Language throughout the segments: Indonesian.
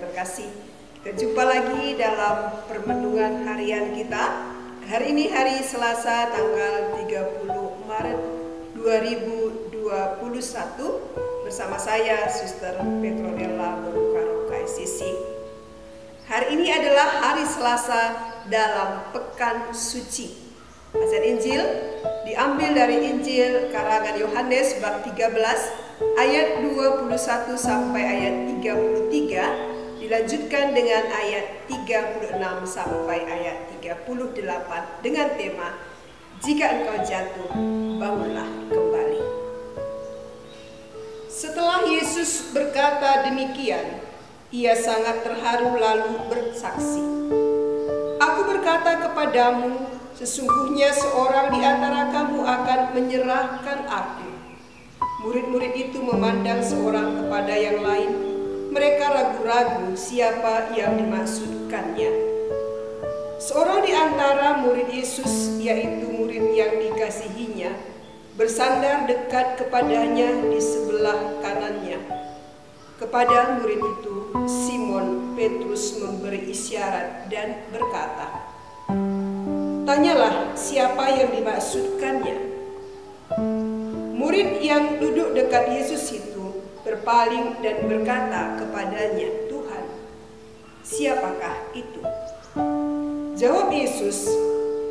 terkasih, berjumpa lagi dalam permenungan harian kita. Hari ini hari Selasa tanggal 30 Maret 2021 bersama saya Suster Petronella Borukaro KSCC. Hari ini adalah hari Selasa dalam Pekan Suci. Bacaan Injil diambil dari Injil karangan Yohanes bab 13 ayat 21 sampai ayat 33, dilanjutkan dengan ayat 36 sampai ayat 38 dengan tema Jika engkau jatuh, bangunlah kembali. Setelah Yesus berkata demikian, ia sangat terharu lalu bersaksi, "Aku berkata kepadamu, sesungguhnya seorang di antara kamu akan menyerahkan aku." Murid-murid itu memandang seorang kepada yang lain. Mereka ragu-ragu siapa yang dimaksudkannya. Seorang di antara murid Yesus, yaitu murid yang dikasihinya, bersandar dekat kepadanya di sebelah kanannya. Kepada murid itu, Simon Petrus memberi isyarat dan berkata, "Tanyalah siapa yang dimaksudkannya." Murid yang duduk dekat Yesus itu berpaling dan berkata kepadanya, "Tuhan, siapakah itu?" Jawab Yesus,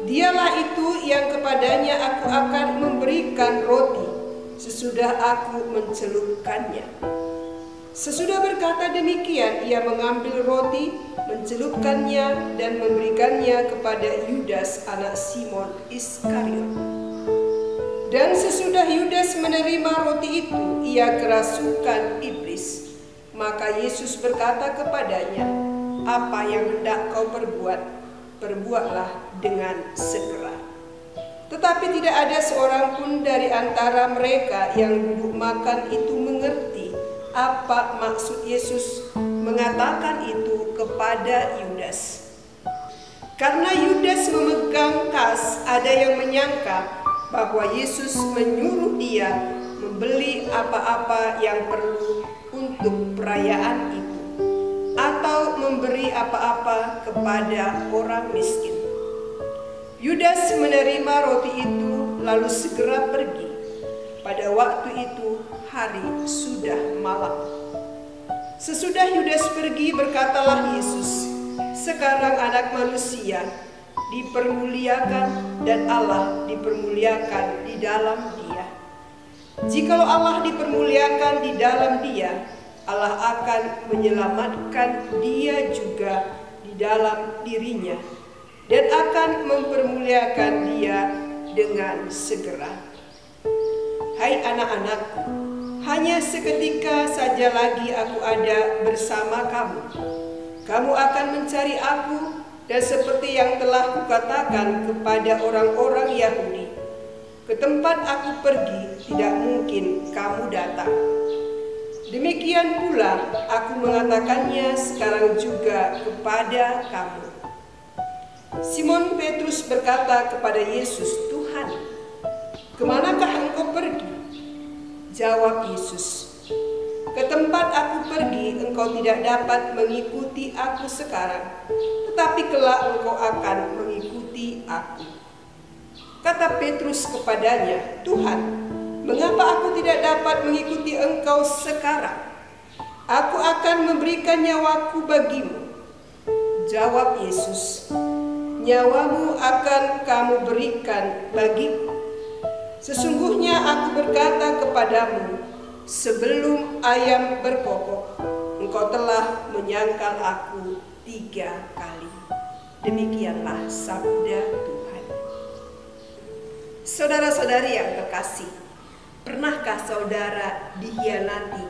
"Dialah itu yang kepadanya aku akan memberikan roti sesudah aku mencelupkannya." Sesudah berkata demikian, ia mengambil roti, mencelupkannya dan memberikannya kepada Yudas anak Simon Iskariot. Dan sesudah Yudas menerima roti itu, ia kerasukan iblis. Maka Yesus berkata kepadanya, "Apa yang hendak kau perbuat, perbuatlah dengan segera." Tetapi tidak ada seorang pun dari antara mereka yang duduk makan itu mengerti apa maksud Yesus mengatakan itu kepada Yudas. Karena Yudas memegang kas, ada yang menyangka bahwa Yesus menyuruh dia membeli apa-apa yang perlu untuk perayaan itu, atau memberi apa-apa kepada orang miskin. Yudas menerima roti itu lalu segera pergi. Pada waktu itu hari sudah malam. Sesudah Yudas pergi, berkatalah Yesus, "Sekarang Anak Manusia dipermuliakan dan Allah dipermuliakan di dalam Dia. Jikalau Allah dipermuliakan di dalam Dia, Allah akan menyelamatkan Dia juga di dalam dirinya dan akan mempermuliakan Dia dengan segera." Hai anak-anakku, hanya seketika saja lagi aku ada bersama kamu. Kamu akan mencari aku, dan seperti yang telah kukatakan kepada orang-orang Yahudi, ke tempat aku pergi tidak mungkin kamu datang. Demikian pula aku mengatakannya sekarang juga kepada kamu. Simon Petrus berkata kepada Yesus, "Tuhan, kemanakah engkau pergi?" Jawab Yesus, "Ke tempat aku pergi engkau tidak dapat mengikuti aku sekarang, tetapi kelak engkau akan mengikuti aku." Kata Petrus kepadanya, "Tuhan, mengapa aku tidak dapat mengikuti engkau sekarang? Aku akan memberikan nyawaku bagimu." Jawab Yesus, "Nyawamu akan kamu berikan bagiku. Sesungguhnya aku berkata kepadamu, sebelum ayam berkokok, engkau telah menyangkal aku 3 kali." Demikianlah sabda Tuhan. Saudara-saudari yang terkasih, pernahkah saudara dikhianati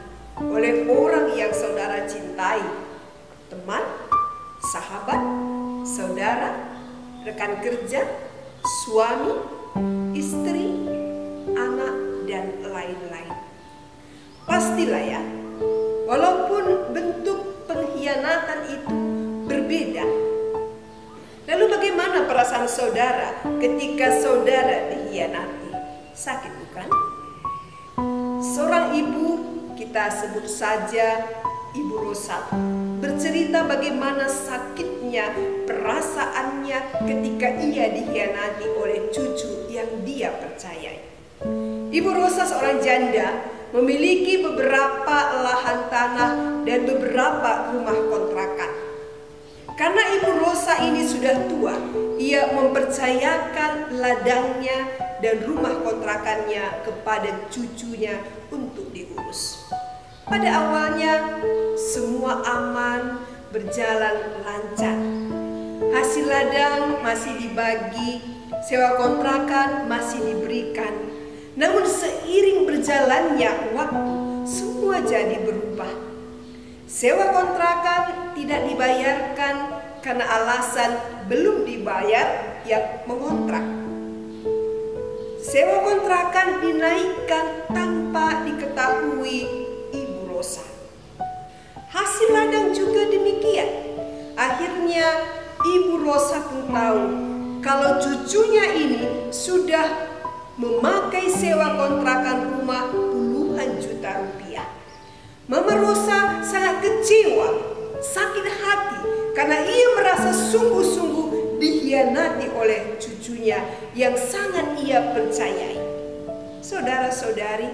oleh orang yang saudara cintai? Teman, sahabat, saudara, rekan kerja, suami, istri, anak, dan lain-lain. Pastilah ya, walaupun bentuk pengkhianatan itu berbeda. Lalu bagaimana perasaan saudara ketika saudara dikhianati? Sakit bukan? Seorang ibu, kita sebut saja Ibu Rosa, bercerita bercerita bagaimana sakitnya perasaannya ketika ia dikhianati oleh cucu yang dia percayai. Ibu Rosa, seorang janda, memiliki beberapa lahan tanah dan beberapa rumah kontrakan. Karena Ibu Rosa ini sudah tua, ia mempercayakan ladangnya dan rumah kontrakannya kepada cucunya untuk diurus. Pada awalnya semua aman, berjalan lancar. Hasil ladang masih dibagi, sewa kontrakan masih diberikan. Namun seiring berjalannya waktu, semua jadi berubah. Sewa kontrakan tidak dibayarkan karena alasan belum dibayar yang mengontrak. Sewa kontrakan dinaikkan tanpa diketahui Ibu Rosa. Hasil ladang juga demikian. Akhirnya Ibu Rosa pun tahu kalau cucunya ini sudah memakai sewa kontrakan rumah puluhan juta rupiah. Mama Rosa sangat kecewa, sakit hati karena ia merasa sungguh-sungguh dikhianati oleh cucunya yang sangat ia percayai. Saudara-saudari,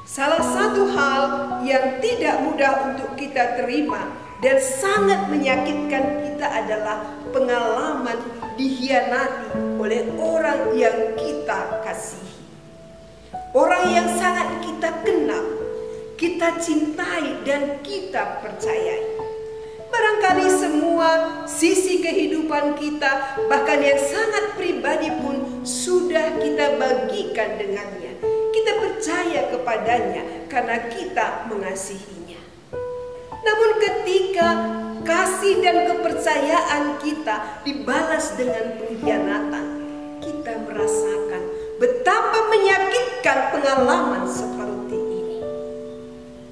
salah satu hal yang tidak mudah untuk kita terima dan sangat menyakitkan kita adalah pengalaman dikhianati oleh orang yang kita kasihi. Orang yang sangat kita kenal, kita cintai dan kita percayai. Barangkali semua sisi kehidupan kita, bahkan yang sangat pribadi pun sudah kita bagikan dengannya. Kita percaya kepadanya karena kita mengasihinya. Namun ketika kasih dan kepercayaan kita dibalas dengan pengkhianatan, kita merasakan betapa menyakitkan pengalaman seperti ini.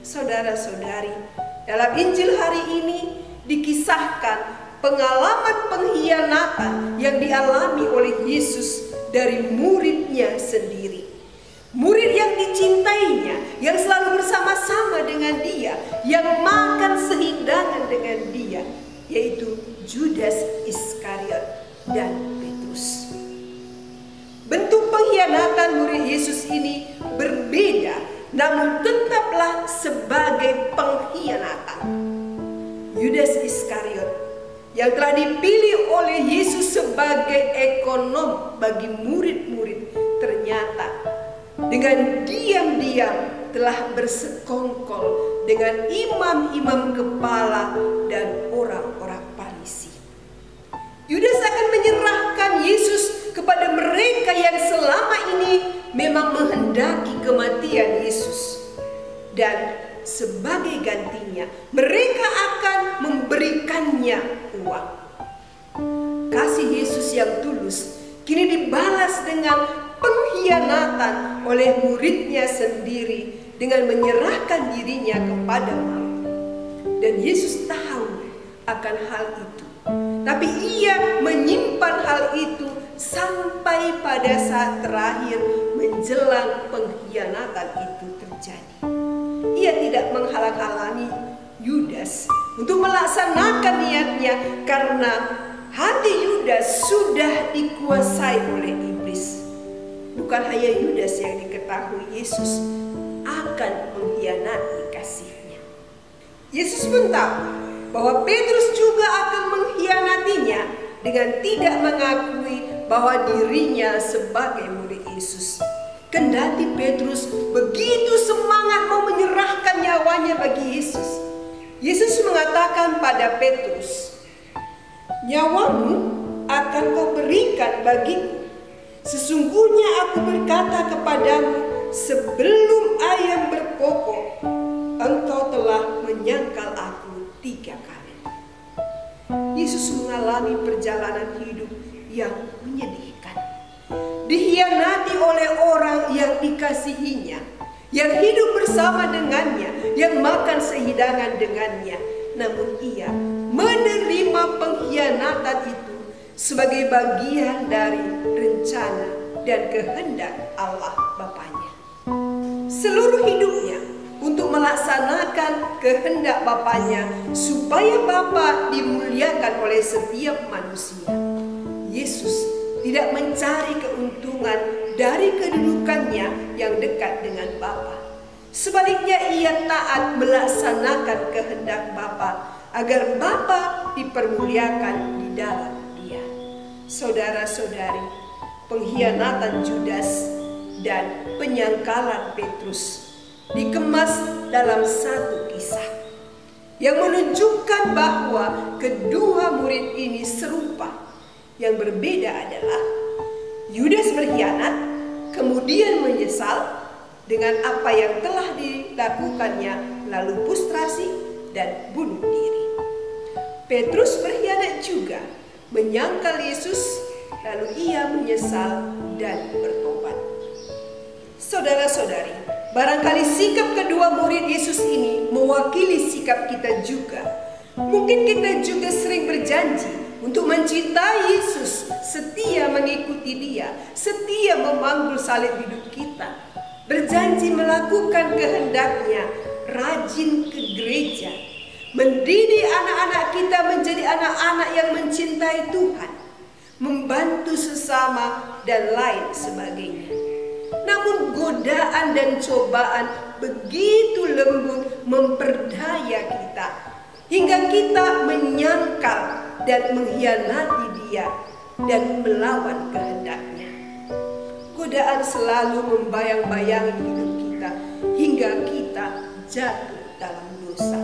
Saudara-saudari, dalam Injil hari ini dikisahkan pengalaman pengkhianatan yang dialami oleh Yesus dari muridnya sendiri. Murid yang dicintainya, yang selalu bersama-sama dengan dia, yang makan sehidangan dengan dia, yaitu Judas Iskariot dan Petrus. Bentuk pengkhianatan murid Yesus ini berbeda, namun tetaplah sebagai pengkhianatan. Judas Iskariot yang telah dipilih oleh Yesus sebagai ekonom bagi murid-murid, ternyata dengan diam-diam telah bersekongkol dengan imam-imam kepala dan orang-orang Farisi. Yudas akan menyerahkan Yesus kepada mereka yang selama ini memang menghendaki kematian Yesus. Dan sebagai gantinya mereka akan memberikannya uang. Kasih Yesus yang tulus kini dibalas dengan pengkhianatan oleh muridnya sendiri dengan menyerahkan dirinya kepada maut. Dan Yesus tahu akan hal itu, tapi ia menyimpan hal itu sampai pada saat terakhir menjelang pengkhianatan itu terjadi. Ia tidak menghalang-halangi Yudas untuk melaksanakan niatnya karena hati Yudas sudah dikuasai oleh iblis. Bukan hanya Yudas yang diketahui Yesus akan mengkhianati kasihnya. Yesus pun tahu bahwa Petrus juga akan mengkhianatinya dengan tidak mengakui bahwa dirinya sebagai murid Yesus. Kendati Petrus begitu semangat mau menyerahkan nyawanya bagi Yesus, Yesus mengatakan pada Petrus, "Nyawamu akan kau berikan bagiku. Sesungguhnya aku berkata kepadamu, sebelum ayam berkokok, engkau telah menyangkal aku 3 kali." Yesus mengalami perjalanan hidup yang menyedihkan. Dikhianati oleh orang yang dikasihinya, yang hidup bersama dengannya, yang makan sehidangan dengannya. Namun ia menerima pengkhianatan itu sebagai bagian dari rencana dan kehendak Allah Bapanya. Seluruh hidupnya untuk melaksanakan kehendak Bapanya supaya Bapa dimuliakan oleh setiap manusia. Yesus tidak mencari keuntungan dari kedudukannya yang dekat dengan Bapa. Sebaliknya ia taat melaksanakan kehendak Bapa agar Bapa dipermuliakan di dalam Dia. Saudara-saudari, pengkhianatan Judas dan penyangkalan Petrus dikemas dalam satu kisah yang menunjukkan bahwa kedua murid ini serupa. Yang berbeda adalah Yudas berkhianat, kemudian menyesal dengan apa yang telah dilakukannya, lalu frustrasi dan bunuh diri. Petrus berkhianat juga, menyangkal Yesus, lalu ia menyesal dan bertobat. Saudara-saudari, barangkali sikap kedua murid Yesus ini mewakili sikap kita juga. Mungkin kita juga sering berjanji untuk mencintai Yesus, setia mengikuti Dia, setia memanggul salib hidup kita, berjanji melakukan kehendaknya, rajin ke gereja, mendidik anak-anak kita menjadi anak-anak yang mencintai Tuhan, membantu sesama, dan lain sebagainya. Namun godaan dan cobaan begitu lembut memperdaya kita, hingga kita menyangkal dan mengkhianati Dia dan melawan kehendaknya. Godaan selalu membayang-bayangi hidup kita hingga kita jatuh dalam dosa.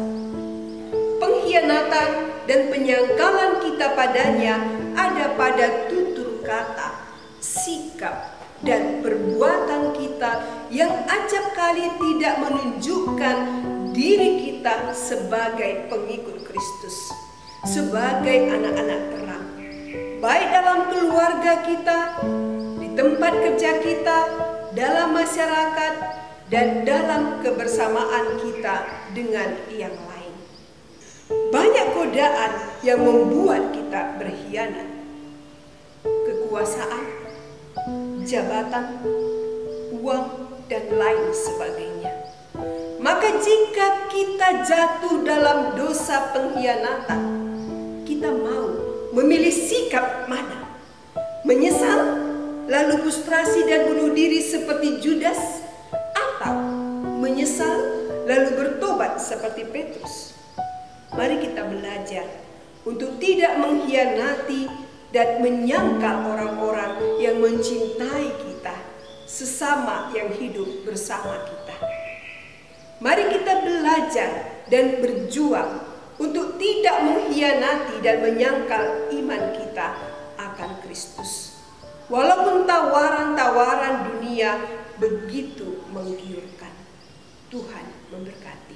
Pengkhianatan dan penyangkalan kita padanya ada pada tutur kata, sikap, dan perbuatan kita yang acap kali tidak menunjukkan diri kita sebagai pengikut Kristus, sebagai anak-anak terang, baik dalam keluarga kita, di tempat kerja kita, dalam masyarakat, dan dalam kebersamaan kita dengan yang lain. Banyak godaan yang membuat kita berkhianat. Kekuasaan, jabatan, uang, dan lain sebagainya. Maka jika kita jatuh dalam dosa pengkhianatan, kita mau memilih sikap mana? Menyesal, lalu frustrasi dan bunuh diri seperti Judas, atau menyesal lalu bertobat seperti Petrus? Mari kita belajar untuk tidak mengkhianati dan menyangkal orang-orang yang mencintai kita, sesama yang hidup bersama kita. Mari kita belajar dan berjuang untuk tidak mengkhianati dan menyangkal iman kita akan Kristus. Walaupun tawaran-tawaran dunia begitu menggiurkan. Tuhan memberkati.